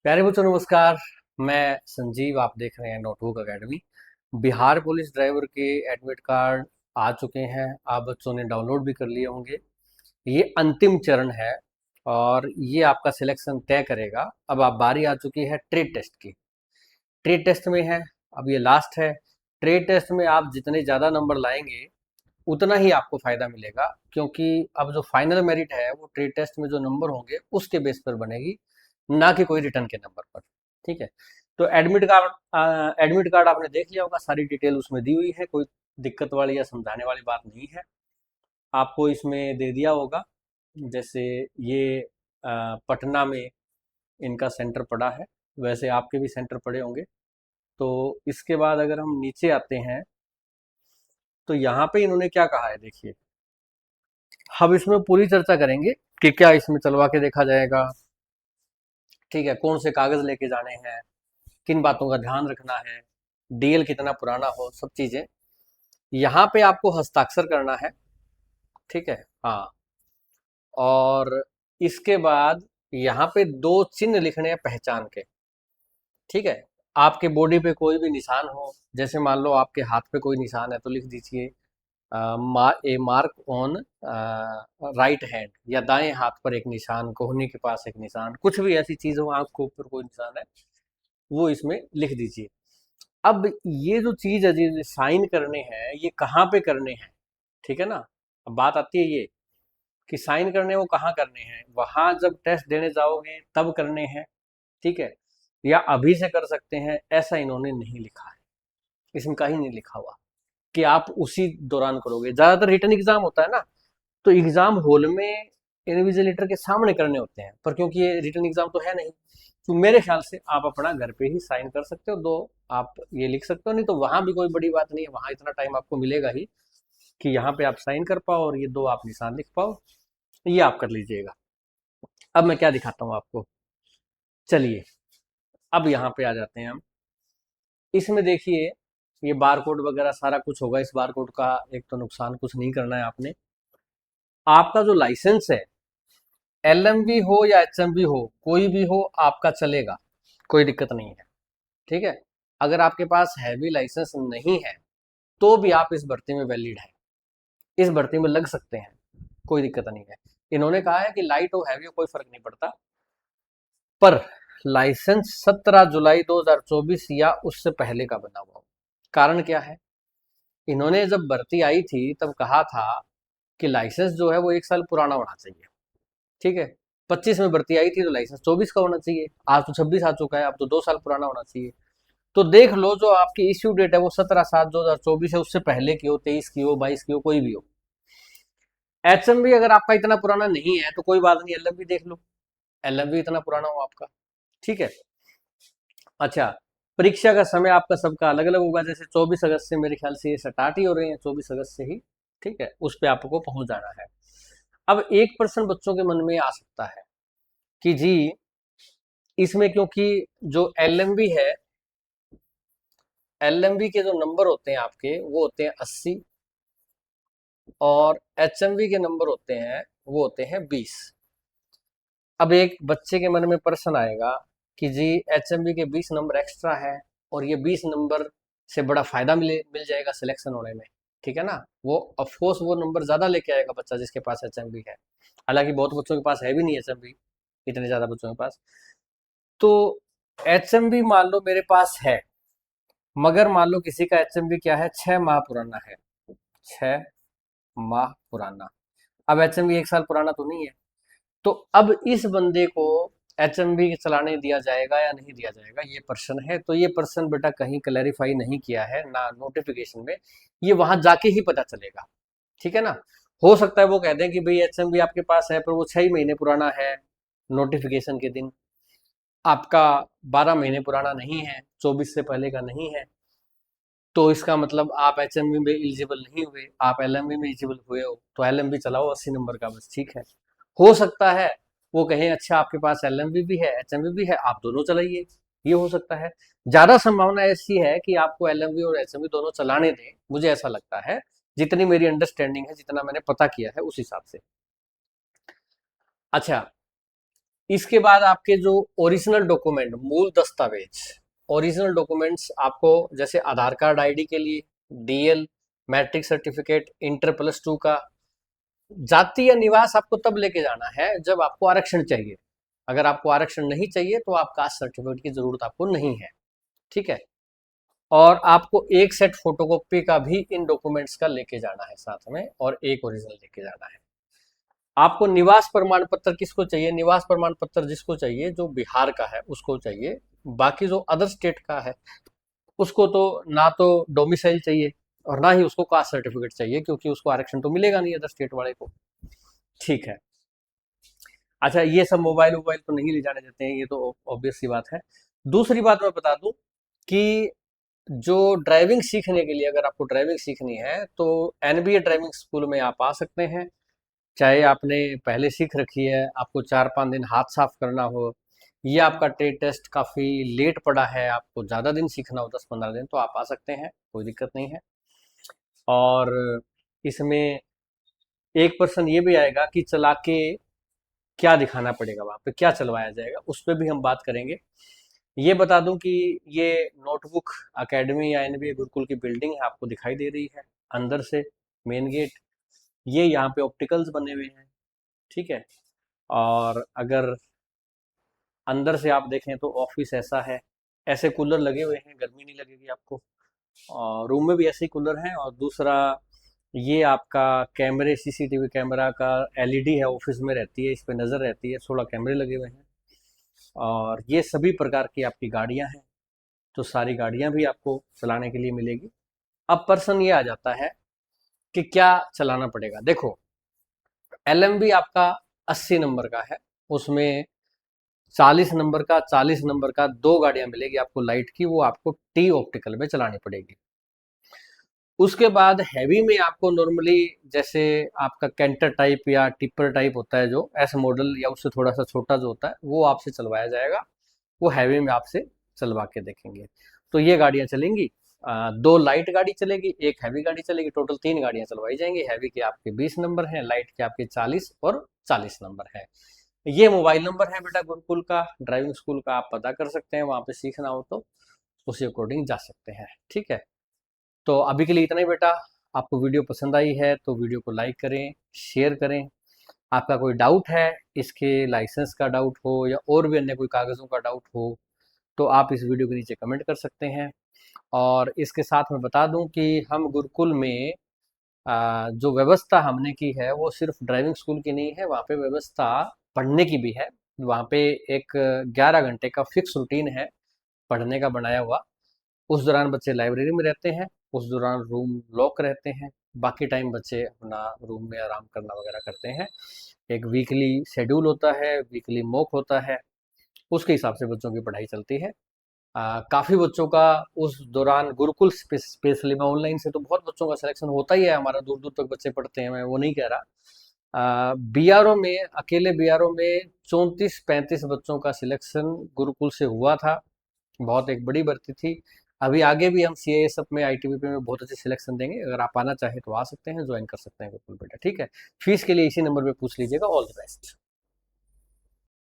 प्यारे बच्चों नमस्कार। मैं संजीव, आप देख रहे हैं notebook academy. Bihar police driver के एडमिट कार्ड आ चुके हैं। आप बच्चों ने डाउनलोड भी कर लिए होंगे। ये अंतिम चरण है और ये आपका सिलेक्शन तय करेगा। अब आप बारी आ चुकी है ट्रेड टेस्ट की। ट्रेड टेस्ट में है, अब ये लास्ट है। ट्रेड टेस्ट में आप जितने ज़्यादा नंबर लाएंगे उतना ही आपको फायदा मिलेगा, क्योंकि अब जो फाइनल मेरिट है वो ट्रेड टेस्ट में जो नंबर होंगे उसके बेस पर बनेगी, ना कि कोई रिटर्न के नंबर पर। ठीक है। तो एडमिट कार्ड आपने देख लिया होगा, सारी डिटेल उसमें दी हुई है, कोई दिक्कत वाली या समझाने वाली बात नहीं है। आपको इसमें दे दिया होगा, जैसे ये पटना में इनका सेंटर पड़ा है, वैसे आपके भी सेंटर पड़े होंगे। तो इसके बाद अगर हम नीचे आते हैं तो यहाँ पे इन्होंने क्या कहा है, देखिए। हम इसमें पूरी चर्चा करेंगे कि क्या इसमें चलवा के देखा जाएगा, ठीक है, कौन से कागज लेके जाने हैं, किन बातों का ध्यान रखना है, डीएल कितना पुराना हो, सब चीजें यहाँ पे आपको हस्ताक्षर करना है। ठीक है। हाँ। और इसके बाद यहाँ पे दो चिन्ह लिखने हैं पहचान के। ठीक है। आपके बॉडी पे कोई भी निशान हो, जैसे मान लो आपके हाथ पे कोई निशान है तो लिख दीजिए ए मार्क ऑन राइट हैंड, या दाएं हाथ पर एक निशान, कोहनी के पास एक निशान, कुछ भी ऐसी चीज हो, आंख के ऊपर कोई निशान है, वो इसमें लिख दीजिए। अब ये जो चीज है, जो साइन करने हैं, ये कहाँ पे करने हैं, ठीक है ना। अब बात आती है ये कि साइन करने वो कहाँ करने हैं, वहां जब टेस्ट देने जाओगे तब करने हैं, ठीक है, या अभी से कर सकते हैं, ऐसा इन्होंने नहीं लिखा है। इसमें कहीं नहीं लिखा हुआ कि आप उसी दौरान करोगे। ज्यादातर रिटर्न एग्जाम होता है ना, तो एग्जाम हॉल में इन्विजिलेटर के सामने करने होते हैं, पर क्योंकि ये रिटर्न एग्जाम तो है नहीं, तो मेरे ख्याल से आप अपना घर पे ही साइन कर सकते हो, दो आप ये लिख सकते हो, नहीं तो वहां भी कोई बड़ी बात नहीं है, वहां इतना टाइम आपको मिलेगा ही कि यहाँ पे आप साइन कर पाओ और ये दो आप निशान लिख पाओ। ये आप कर लीजिएगा। अब मैं क्या दिखाता हूँ आपको, चलिए अब यहाँ पे आ जाते हैं हम। इसमें देखिए, ये बार कोड वगैरह सारा कुछ होगा। इस बार कोड का एक तो नुकसान कुछ नहीं करना है आपने। आपका जो लाइसेंस है, एलएमवी हो या एचएमवी हो, कोई भी हो आपका चलेगा, कोई दिक्कत नहीं है। ठीक है। अगर आपके पास हैवी लाइसेंस नहीं है तो भी आप इस भर्ती में वैलिड है, इस भर्ती में लग सकते हैं, कोई दिक्कत नहीं है। इन्होंने कहा है कि लाइट हो हैवी हो कोई फर्क नहीं पड़ता, पर लाइसेंस 17 जुलाई 2024 या उससे पहले का बना हुआ हो। कारण क्या है, इन्होंने जब भर्ती आई थी तब कहा था कि लाइसेंस जो है वो 1 साल पुराना होना चाहिए। ठीक है। 25 में भर्ती आई थी तो लाइसेंस 24 का होना चाहिए, आज तो 26 आ चुका है, अब तो 2 साल पुराना होना चाहिए। तो देख लो, जो आपकी इश्यू डेट है वो 17/7/2024 है, उससे पहले की हो, 23 की हो, 22 की हो, कोई भी हो। एचएमबी अगर आपका इतना पुराना नहीं है तो कोई बात नहीं, एलएमबी देख लो, एलएमबी इतना पुराना हो आपका। ठीक है। अच्छा, परीक्षा का समय आपका सबका अलग अलग होगा, जैसे 24 अगस्त से मेरे ख्याल से ये स्टार्ट ही हो रहे हैं, 24 अगस्त से ही। ठीक है, उस पर आपको पहुंच जाना है। अब एक पर्सन बच्चों के मन में आ सकता है कि जी, इसमें क्योंकि जो एलएमबी है, एलएमबी के जो नंबर होते हैं आपके वो होते हैं 80, और एचएमवी के नंबर होते हैं वो होते हैं 20। अब एक बच्चे के मन में प्रश्न आएगा कि जी, एचएमवी के 20 नंबर एक्स्ट्रा है और ये 20 नंबर से बड़ा फायदा मिल जाएगा सिलेक्शन होने में। ठीक है ना। वो ऑफ कोर्स वो नंबर ज्यादा लेके आएगा बच्चा जिसके पास एचएमवी है, हालांकि बहुत बच्चों के पास है भी नहीं एचएमवी, इतने ज्यादा बच्चों के पास। तो एचएमवी मान लो मेरे पास है, मगर मान लो किसी का एचएमवी क्या है, 6 माह पुराना है, 6 माह पुराना। अब एचएमवी 1 साल पुराना तो नहीं है, तो अब इस बंदे को एचएमवी चलाने दिया जाएगा या नहीं दिया जाएगा, ये प्रश्न है। तो ये प्रश्न बेटा कहीं क्लैरिफाई नहीं किया है ना नोटिफिकेशन में, ये वहां जाके ही पता चलेगा। ठीक है ना। हो सकता है वो कह दें कि भाई एचएमवी आपके पास है पर वो 6 ही महीने पुराना है, नोटिफिकेशन के दिन आपका 12 महीने पुराना नहीं है, 24 से पहले का नहीं है, तो इसका मतलब आप एचएमवी में एलिजिबल नहीं हुए, आप एलएमवी में एलिजिबल हुए हो, तो एलएमवी चलाओ 80 नंबर का बस। ठीक है। हो सकता है वो कहें अच्छा आपके पास एलएमवी भी है एचएमवी भी है, आप दोनों चलाइए, ये हो सकता है। ज्यादा संभावना ऐसी है कि आपको एलएमवी और एचएमवी दोनों चलाने दें, मुझे ऐसा लगता है, जितनी मेरी अंडरस्टैंडिंग है, जितना मैंने पता किया है उस हिसाब से। अच्छा, इसके बाद आपके जो ओरिजिनल डॉक्यूमेंट, मूल दस्तावेज, ओरिजिनल डॉक्यूमेंट्स आपको, जैसे आधार कार्ड आईडी के लिए, DL, matric certificate, inter plus two का, जाति या निवास आपको तब लेके जाना है जब आपको आरक्षण चाहिए। अगर आपको आरक्षण नहीं चाहिए तो आप कास्ट सर्टिफिकेट की जरूरत आपको नहीं है, ठीक है। और आपको एक सेट फोटोकॉपी का भी इन डॉक्यूमेंट्स का लेके जाना है साथ में, और एक ओरिजिनल लेके जाना है। आपको निवास प्रमाण पत्र किसको चाहिए? निवास प्रमाण पत्र जिसको चाहिए, जो बिहार का है उसको चाहिए। बाकी जो अदर स्टेट का है उसको तो ना तो डोमिसाइल चाहिए और ना ही उसको कास्ट सर्टिफिकेट चाहिए, क्योंकि उसको आरक्षण तो मिलेगा नहीं अदर स्टेट वाले को, ठीक है। अच्छा, ये सब मोबाइल वोबाइल तो नहीं ले जाने देते हैं, ये तो ऑब्वियस सी बात है। दूसरी बात मैं बता दूं कि जो ड्राइविंग सीखने के लिए, अगर आपको ड्राइविंग सीखनी है तो एनबीए ड्राइविंग स्कूल में आप आ सकते हैं। चाहे आपने पहले सीख रखी है, आपको 4-5 दिन हाथ साफ करना हो, या आपका ट्रेड टेस्ट काफ़ी लेट पड़ा है, आपको ज़्यादा दिन सीखना हो, 10-15 दिन, तो आप आ सकते हैं, कोई दिक्कत नहीं है। और इसमें एक पर्सन ये भी आएगा कि चला के क्या दिखाना पड़ेगा, वहाँ पे क्या चलवाया जाएगा, उस पर भी हम बात करेंगे। ये बता दूं कि ये नोटबुक एकेडमी या एनबीए गुरुकुल की बिल्डिंग है, आपको दिखाई दे रही है अंदर से, मेन गेट। ये यहाँ पे ऑप्टिकल्स बने हुए हैं, ठीक है। और अगर अंदर से आप देखें तो ऑफिस ऐसा है, ऐसे कूलर लगे हुए हैं, गर्मी नहीं लगेगी आपको। और रूम में भी ऐसे ही कूलर हैं। और दूसरा, ये आपका कैमरे, सीसीटीवी कैमरा का एलईडी है, ऑफिस में रहती है, इस पे नज़र रहती है, 16 कैमरे लगे हुए हैं। और ये सभी प्रकार की आपकी गाड़ियां हैं, तो सारी गाड़ियां भी आपको चलाने के लिए मिलेगी। अब पर्सन ये आ जाता है कि क्या चलाना पड़ेगा। देखो, एलएमबी आपका 80 नंबर का है, उसमें 40 नंबर का, 40 नंबर का दो गाड़ियां मिलेगी आपको लाइट की, वो आपको टी ऑप्टिकल में चलानी पड़ेगी। उसके बाद हैवी में आपको नॉर्मली, जैसे आपका कैंटर टाइप या टिप्पर टाइप होता है, जो एस मॉडल या उससे थोड़ा सा छोटा जो होता है, वो आपसे चलवाया जाएगा। वो हैवी में आपसे चलवा के देखेंगे। तो ये गाड़ियां चलेंगी, दो लाइट गाड़ी चलेगी, एक हैवी गाड़ी चलेगी, टोटल 3 गाड़ियां चलवाई जाएंगी। हैवी के आपके 20 नंबर हैं, लाइट के आपके 40 और 40 नंबर है। ये मोबाइल नंबर है बेटा गुरुकुल का, ड्राइविंग स्कूल का, आप पता कर सकते हैं, वहां पे सीखना हो तो उसी अकॉर्डिंग जा सकते हैं, ठीक है। तो अभी के लिए इतना ही बेटा। आपको वीडियो पसंद आई है तो वीडियो को लाइक करें, शेयर करें। आपका कोई डाउट है, इसके लाइसेंस का डाउट हो या और भी अन्य कोई कागज़ों का डाउट हो, तो आप इस वीडियो के नीचे कमेंट कर सकते हैं। और इसके साथ मैं बता दूं कि हम गुरुकुल में जो व्यवस्था हमने की है वो सिर्फ ड्राइविंग स्कूल की नहीं है, वहाँ पे व्यवस्था पढ़ने की भी है। वहाँ पे एक 11 घंटे का फिक्स रूटीन है पढ़ने का बनाया हुआ। उस दौरान बच्चे लाइब्रेरी में रहते हैं, उस दौरान रूम लॉक रहते हैं, बाकी टाइम बच्चे अपना रूम में आराम करना वगैरह करते हैं। एक वीकली शेड्यूल होता है, वीकली मॉक होता है, उसके हिसाब से बच्चों की पढ़ाई चलती है। काफ़ी बच्चों का उस दौरान गुरुकुल स्पेशली में, ऑनलाइन से तो बहुत बच्चों का सिलेक्शन होता ही है हमारा, दूर दूर तक बच्चे पढ़ते हैं, मैं वो नहीं कह रहा। बीआरओ में, अकेले बीआरओ में 34-35 बच्चों का सिलेक्शन गुरुकुल से हुआ था। बहुत एक बड़ी भर्ती थी। अभी आगे भी हम सीआईएसएफ में, आईटीबीपी में बहुत अच्छे सिलेक्शन देंगे। अगर आप आना चाहें तो आ सकते हैं, ज्वाइन कर सकते हैं गुरुकुल बेटा, ठीक है। फीस के लिए इसी नंबर पे पूछ लीजिएगा। All the best.